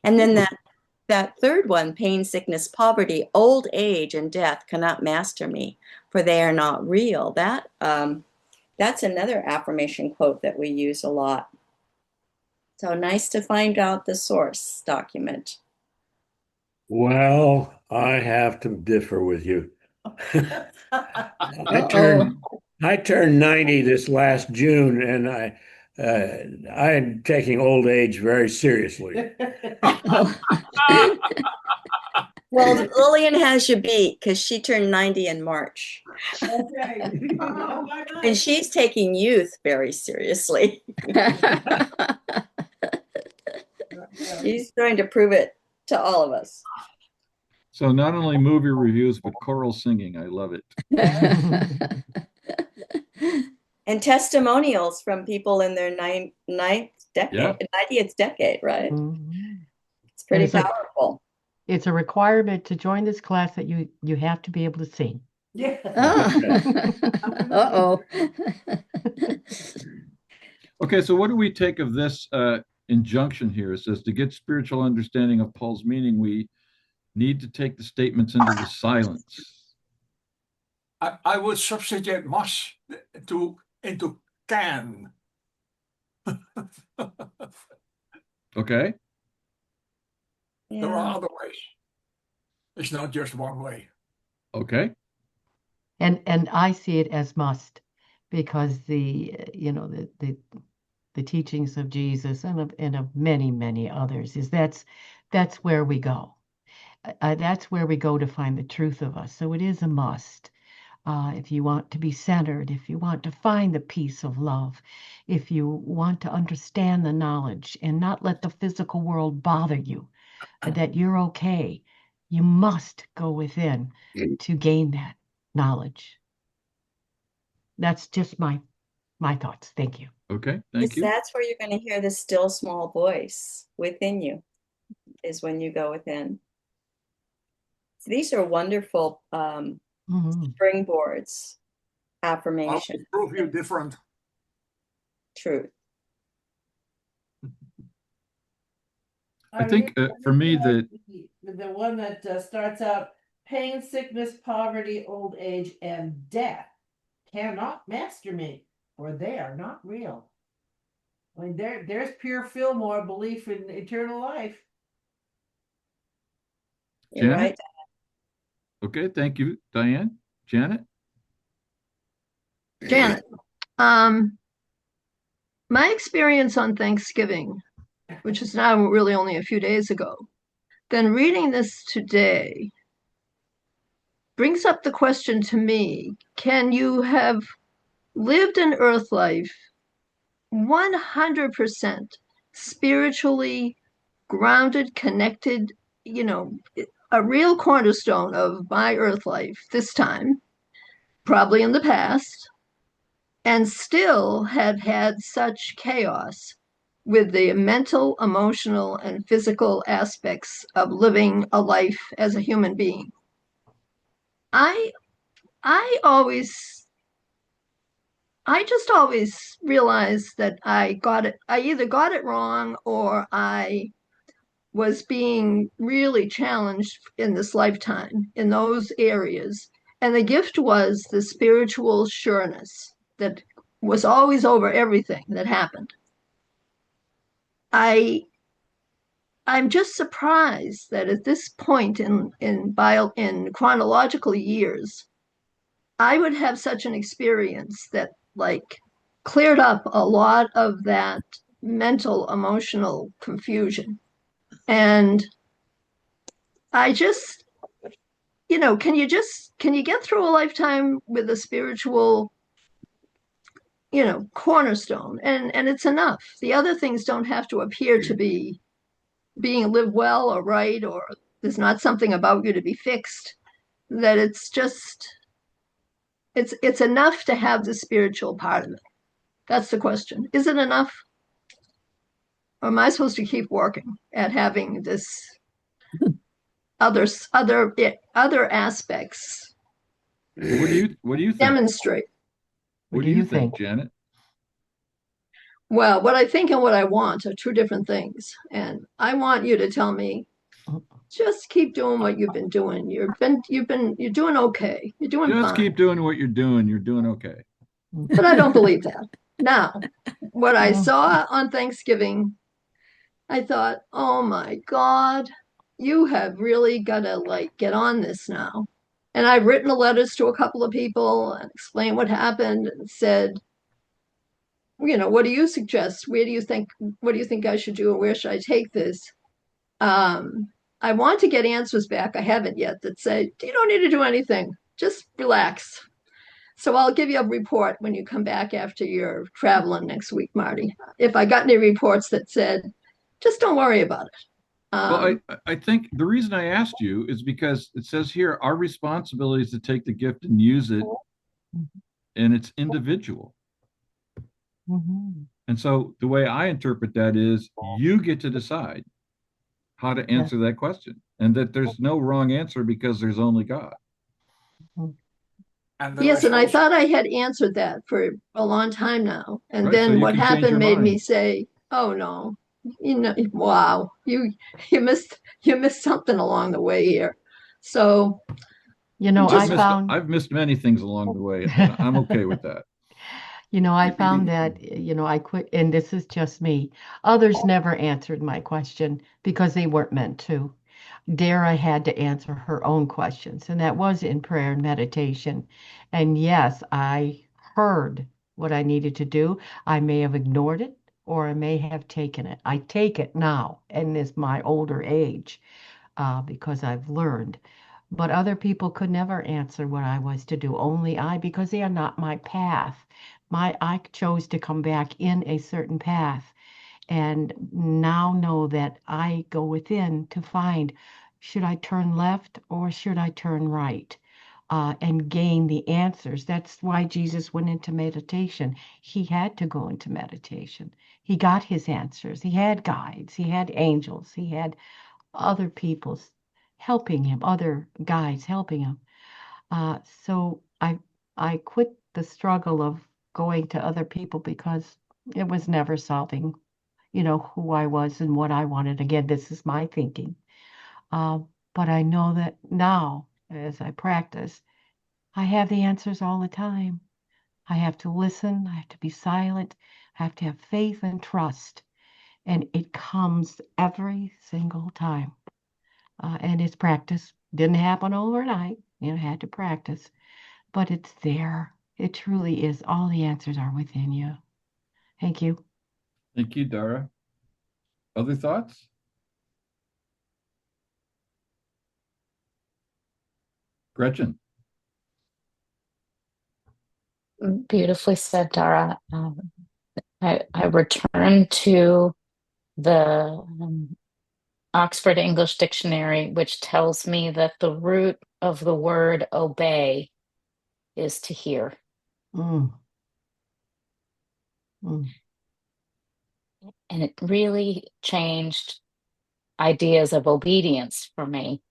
And then that third one, pain, sickness, poverty, old age, and death cannot master me, for they are not real. That's another affirmation quote that we use a lot. So nice to find out the source document. Well, I have to differ with you. I turned 90 this last June, and I'm taking old age very seriously. Well, Lillian has you beat because she turned 90 in March. Okay. And she's taking youth very seriously. She's going to prove it to all of us. So not only movie reviews, but choral singing. I love it. And testimonials from people in their 90th decade, right? Mhm. It's pretty It's like- powerful. It's a requirement to join this class that you have to be able to sing. Yeah. Uh-oh. Okay, so what do we take of this injunction here? It says to get spiritual understanding of Paul's meaning, we need to take the statements into the silence. I would substitute must into can. Okay, There are Yeah. other ways. It's not just one way. okay, And I see it as must, because the teachings of Jesus and of many, many others is that's where we go. That's where we go to find the truth of us. So it is a must. If you want to be centered, if you want to find the peace of love, if you want to understand the knowledge and not let the physical world bother you, that you're okay, you must go within to gain that knowledge. That's just my thoughts. Thank you. okay, thank Because you. that's where you're going to hear the still small voice within you, is when you go within. So these are wonderful Mhm. springboards, I'll affirmation, prove you different. truth. I think for me that The one that starts out, pain, sickness, poverty, old age, and death cannot master me, for they are not real. I mean, there's pure Fillmore belief in eternal life. You're Janet? right. Okay, thank you, Diane. Janet? Janet, my experience on Thanksgiving, which is now really only a few days ago, then reading this today brings up the question to me, can you have lived an earth life 100% spiritually grounded, connected, a real cornerstone of my earth life this time, probably in the past, and still have had such chaos with the mental, emotional, and physical aspects of living a life as a human being? I just always realized that I either got it wrong or I was being really challenged in this lifetime in those areas. And the gift was the spiritual sureness that was always over everything that happened. I'm just surprised that at this point in chronological years, I would have such an experience that like cleared up a lot of that mental emotional confusion. And I just, can you get through a lifetime with a spiritual, cornerstone, and it's enough. The other things don't have to appear to be being lived well or right, or there's not something about you to be fixed. That it's enough to have the spiritual part of it. That's the question. Is it enough? Or am I supposed to keep working at having this other aspects what do you think? demonstrate? What do you think, Janet? Well, what I think and what I want are two different things. And I want you to tell me, just keep doing what you've been doing. You're doing okay. You're doing Just fine. keep doing what you're doing. You're doing okay. But I don't believe that. Now, what I saw on Thanksgiving, I thought, oh my God, you have really got to like get on this now. And I've written letters to a couple of people and explained what happened and said, what do you suggest? What do you think I should do, or where should I take this? I want to get answers back. I haven't yet that say, you don't need to do anything. Just relax. So I'll give you a report when you come back after you're traveling next week, Marty. If I got any reports that said, just don't worry about it. Well, I think the reason I asked you is because it says here our responsibility is to take the gift and use it, and it's individual. Mm-hmm. And so the way I interpret that is you get to decide how to answer that question. and that there's no wrong answer because there's only God. And there Yes, is and I also, thought I had answered that for a long time now. And Right, so then you what can change happened your made me mind. say, "Oh no, wow, you missed something along the way here." So You know, I just found, I've missed many things along the way, and I'm okay with that. you know, I found that, you know, I quit, and this is just me. Others never answered my question because they weren't meant to. Dara had to answer her own questions, and that was in prayer and meditation. And yes, I heard what I needed to do. I may have ignored it, or I may have taken it. I take it now, and it's my older age, because I've learned. But other people could never answer what I was to do, only I, because they are not my path. I chose to come back in a certain path and now know that I go within to find, should I turn left or should I turn right? And gain the answers. That's why Jesus went into meditation. He had to go into meditation. He got his answers. He had guides. He had angels. He had other people's helping him, other guides helping him. So I quit the struggle of going to other people because it was never solving, you know, who I was and what I wanted. Again, this is my thinking. Uh, but I know that now, as I practice, I have the answers all the time. I have to listen. I have to be silent. I have to have faith and trust. And it comes every single time. And it's practice. Didn't happen overnight. You know, had to practice. But it's there. It truly is. All the answers are within you. Thank you. Thank you, Dara. Other thoughts? Gretchen? Beautifully said, Dara. I return to the Oxford English Dictionary, which tells me that the root of the word obey is to hear. Mm. Mm. And it really changed ideas of obedience for me,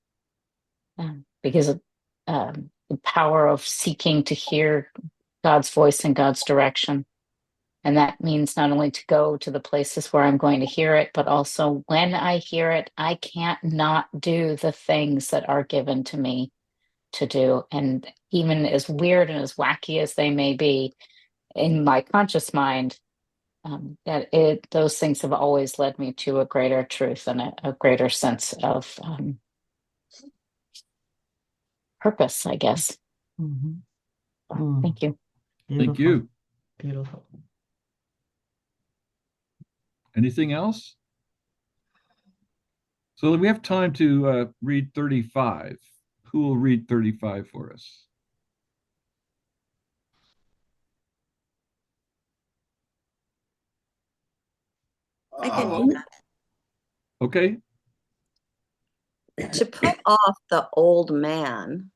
because of the power of seeking to hear God's voice and God's direction. And that means not only to go to the places where I'm going to hear it, but also when I hear it, I can't not do the things that are given to me to do. And even as weird and as wacky as they may be, in my conscious mind, those things have always led me to a greater truth and a greater sense of purpose, I guess. Mhm. Thank you. Thank Beautiful. you. Beautiful. Anything else? So we have time to read 35. Who will read 35 for us? I can well, do that. Okay. To put off the old man,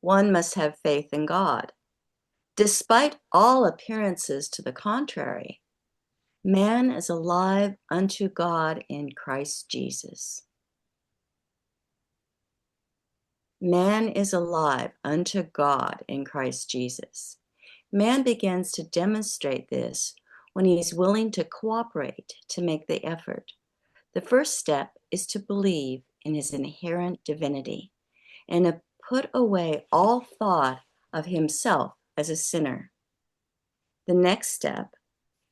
one must have faith in God. Despite all appearances to the contrary, man is alive unto God in Christ Jesus. Man is alive unto God in Christ Jesus. Man begins to demonstrate this when he is willing to cooperate to make the effort. The first step is to believe in his inherent divinity and to put away all thought of himself as a sinner. The next step,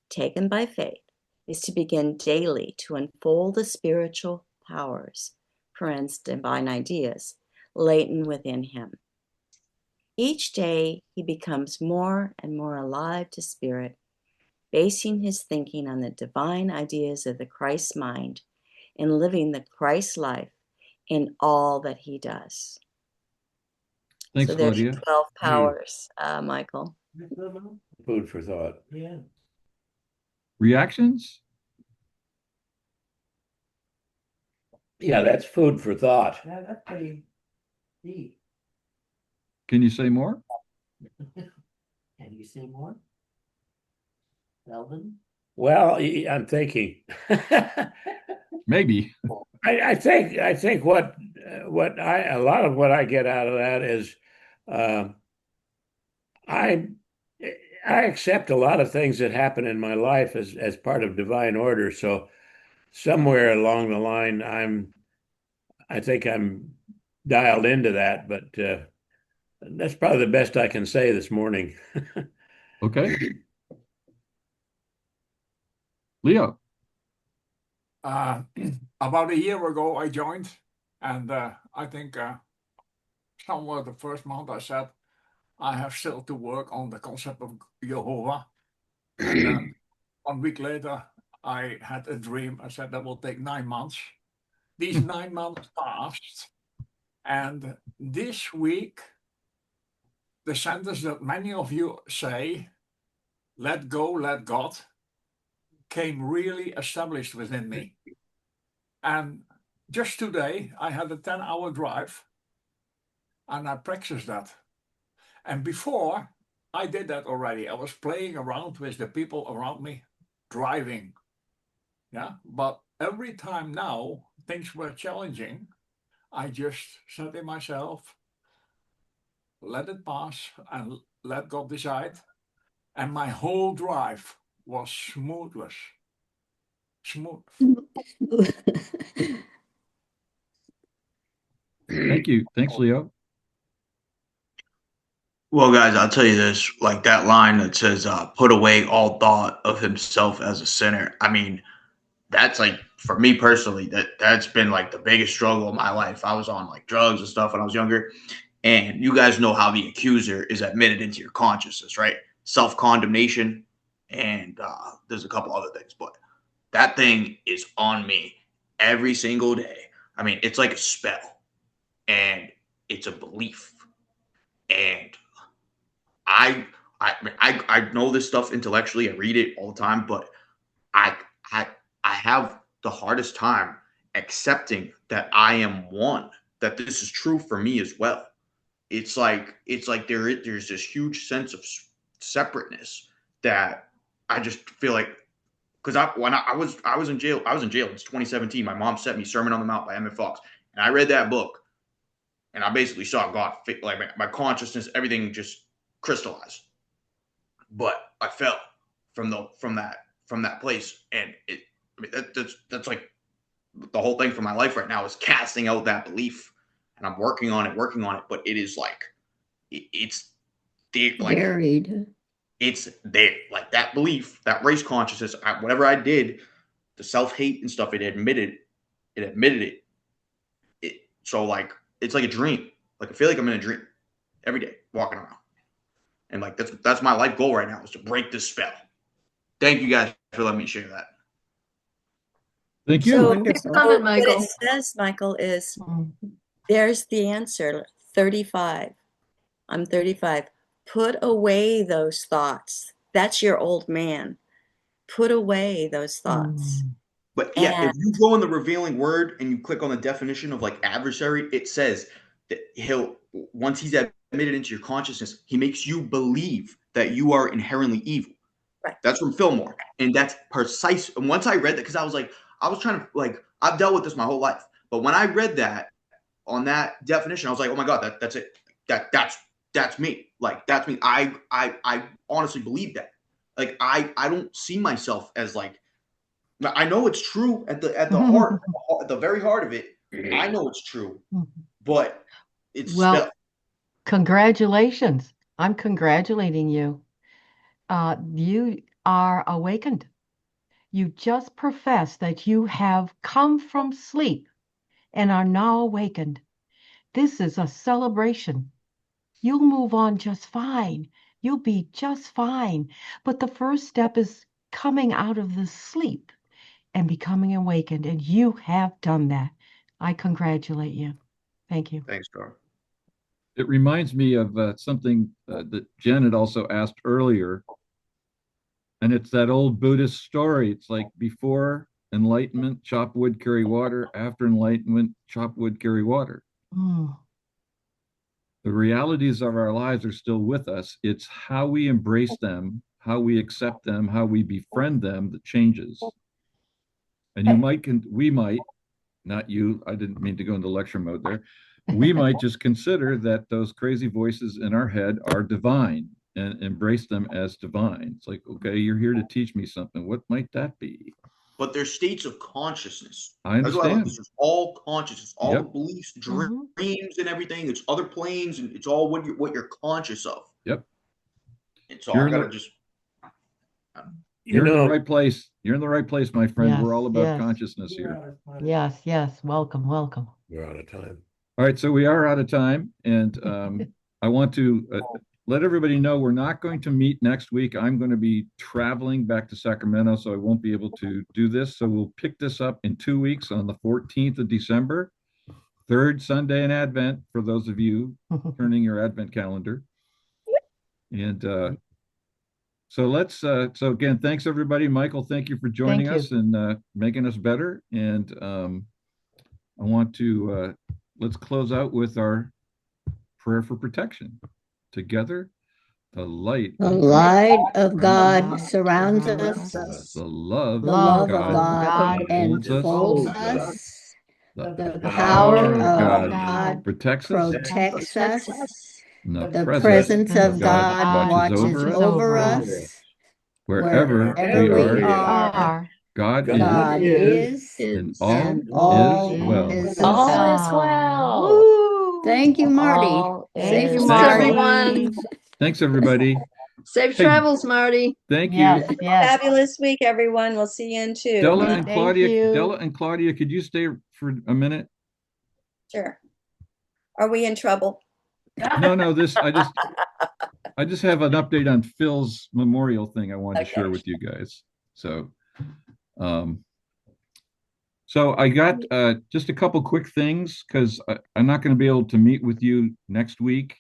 taken by faith, is to begin daily to unfold the spiritual powers, parents, divine ideas, latent within him. Each day, he becomes more and more alive to spirit, basing his thinking on the divine ideas of the Christ mind and living the Christ life in all that he does. Thanks, So there's Claudia. 12 powers, Michael. Food for thought. Yeah. Reactions? Yeah, that's food for thought. Yeah, that's pretty deep. Can you say more? Can you say more? Melvin? Well, I'm thinking. Maybe. I think what a lot of what I get out of that is uh, I I accept a lot of things that happen in my life as part of divine order. So somewhere along the line, I think I'm dialed into that, but that's probably the best I can say this morning. Okay. Leo. About a year ago, I joined, and I think somewhere the first month I said, I have still to work on the concept of Jehovah. And then 1 week later, I had a dream. I said that will take 9 months. These 9 months passed, and this week, the sentence that many of you say, let go, let God, came really established within me. And just today, I had a 10-hour drive and I practiced that. And before, I did that already. I was playing around with the people around me, driving. Yeah. But every time now things were challenging, I just said to myself, let it pass and let God decide. And my whole drive was smoothless. Smooth. Thank you. Thanks, Leo. Well, guys, I'll tell you this, like that line that says, put away all thought of himself as a sinner. I mean, that's like, for me personally, that's been like the biggest struggle of my life. I was on like drugs and stuff when I was younger. And you guys know how the accuser is admitted into your consciousness, right? Self-condemnation. And there's a couple other things, but that thing is on me every single day. I mean, it's like a spell and it's a belief. And I I know this stuff intellectually. I read it all the time, but I I I have the hardest time accepting that I am one, that this is true for me as well. It's like there's this huge sense of separateness that I just feel like, because I was in jail. I was in jail. It's 2017. My mom sent me Sermon on the Mount by Emmett Fox, and I read that book, and I basically saw God, like my consciousness, everything just crystallized. But I fell from that place, and I mean that's like the whole thing for my life right now is casting out that belief, and I'm working on it. But it is like it's like Buried. it's there, like that belief, that race consciousness, whatever I did, the self hate and stuff, it. So like it's like a dream. Like I feel like I'm in a dream every day, walking around, and like that's my life goal right now is to break this spell. Thank you guys for letting me share that. Thank you. So, Wonderful. Comment, what Michael. it says, Michael, is Mm. there's the answer. 35. I'm 35. Put away those thoughts. That's your old man. Put away those thoughts. Mm. But yeah, if And you go in the revealing word and you click on the definition of like adversary, it says that once he's admitted into your consciousness, he makes you believe that you are inherently evil. right. That's from Fillmore. And that's precise. And once I read that, because I was trying to, like, I've dealt with this my whole life. But when I read that on that definition, I was like, oh my God, that's it. That's me. Like, that's me. I honestly believe that. Like, I don't see myself as like, I know it's true at the heart, at the very heart of it. I know it's true, but it's Well, spell. congratulations. I'm congratulating you. You are awakened. You just professed that you have come from sleep and are now awakened. This is a celebration. You'll move on just fine. You'll be just fine. But the first step is coming out of the sleep and becoming awakened. And you have done that. I congratulate you. Thank you. Thanks, Carl. It reminds me of something that Jen had also asked earlier. And it's that old Buddhist story. It's like before enlightenment, chop wood, carry water. After enlightenment, chop wood, carry water. Mm. The realities of our lives are still with us. It's how we embrace them, how we accept them, how we befriend them that changes. And we might not you, I didn't mean to go into lecture mode there. We might just consider that those crazy voices in our head are divine and embrace them as divine. It's like, okay, you're here to teach me something. What might that be? But they're states of consciousness. I That's why I love understand. this. It's all consciousness, all the Yep. beliefs, Mhm. dreams, and everything. It's other planes, and it's all what you're conscious of. Yep. And so You're I in gotta the just you're in the right place. You're in the right place, my friend. Yes, We're all about yes. consciousness here. Yes, yes. Welcome, welcome. We're out of time. All right, so we are out of time, and I want to let everybody know we're not going to meet next week. I'm going to be traveling back to Sacramento, so I won't be able to do this. So we'll pick this up in 2 weeks on the 14th of December, third Sunday in Advent for those of you turning your Advent calendar. And so so again, thanks everybody. Michael, thank you for joining Thank you. us and making us better. And I want to let's close out with our prayer for protection. Together, the light The of light of God God surrounds surrounds us. the love The of love of God God enfolds us. enfolds us. The The power power of of God God protects us. protects us. And the The presence presence of of God God watches watches over us. over us. Wherever we we are, are, God God is, is, and all and is all well. is All well. is well. Woo! Thank you, Marty. All Thank you, is Thanks, Thanks. well. everyone. Marty. Thanks, everybody. Safe Hey, travels, Marty. thank you. Yes, yes. Fabulous week, everyone. We'll see you in 2. Della and Thank Claudia, you. could you stay for a minute? Sure. Are we in trouble? No, I just have an update on Phil's memorial thing I wanted to Okay. share with you guys. So, um, so I got just a couple quick things because I'm not going to be able to meet with you next week.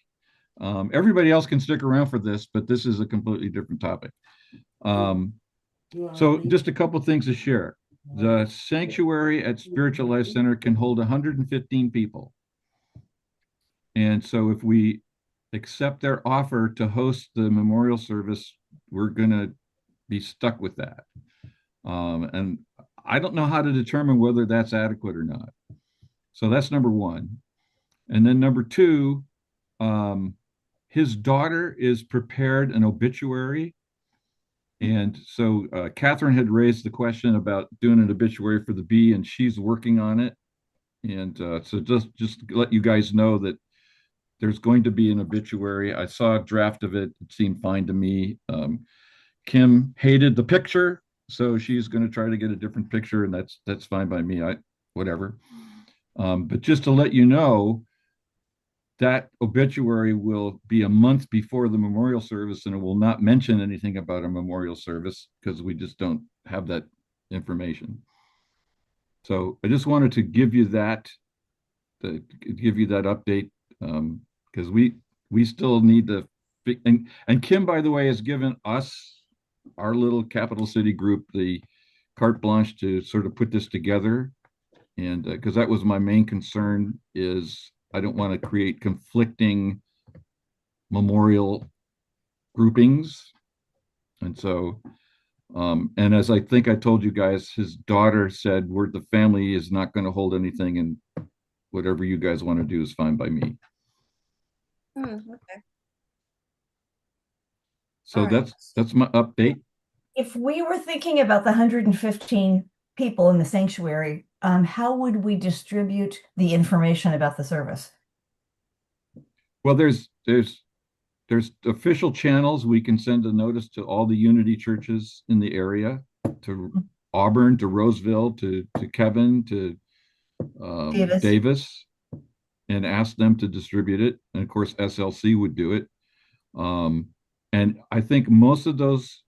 Everybody else can stick around for this, but this is a completely different topic. So just a couple things to share. The sanctuary at Spiritual Life Center can hold 115 people. And so if we accept their offer to host the memorial service, we're going to be stuck with that. And I don't know how to determine whether that's adequate or not. So that's number one. And then number two, his daughter is prepared an obituary. And so Catherine had raised the question about doing an obituary for the bee, and she's working on it. And so just to let you guys know that there's going to be an obituary. I saw a draft of it. It seemed fine to me. Kim hated the picture, so she's going to try to get a different picture, and that's fine by me. Whatever. But just to let you know, that obituary will be a month before the memorial service, and it will not mention anything about a memorial service because we just don't have that information. So I just wanted to give you that update because we still need to. And Kim, by the way, has given us, our little capital city group, the carte blanche to sort of put this together. And because that was my main concern, is I don't want to create conflicting memorial groupings. And so, and as I think I told you guys, his daughter said, the family is not going to hold anything, and whatever you guys want to do is fine by me. Okay. So that's my update. If we were thinking about the 115 people in the sanctuary, how would we distribute the information about the service? Well, there's official channels. We can send a notice to all the Unity churches in the area, to Auburn, to Roseville, to Kevin, to Davis, and ask them to distribute it. And of course, SLC would do it. And I think most of those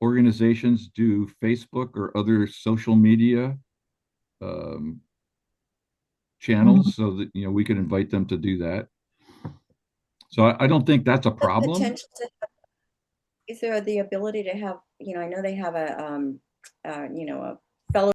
organizations do Facebook or other social media channels, so that we can invite them to do that. So I don't think that's a problem. The potential to have, is there the ability to have, I know they have a, a fellow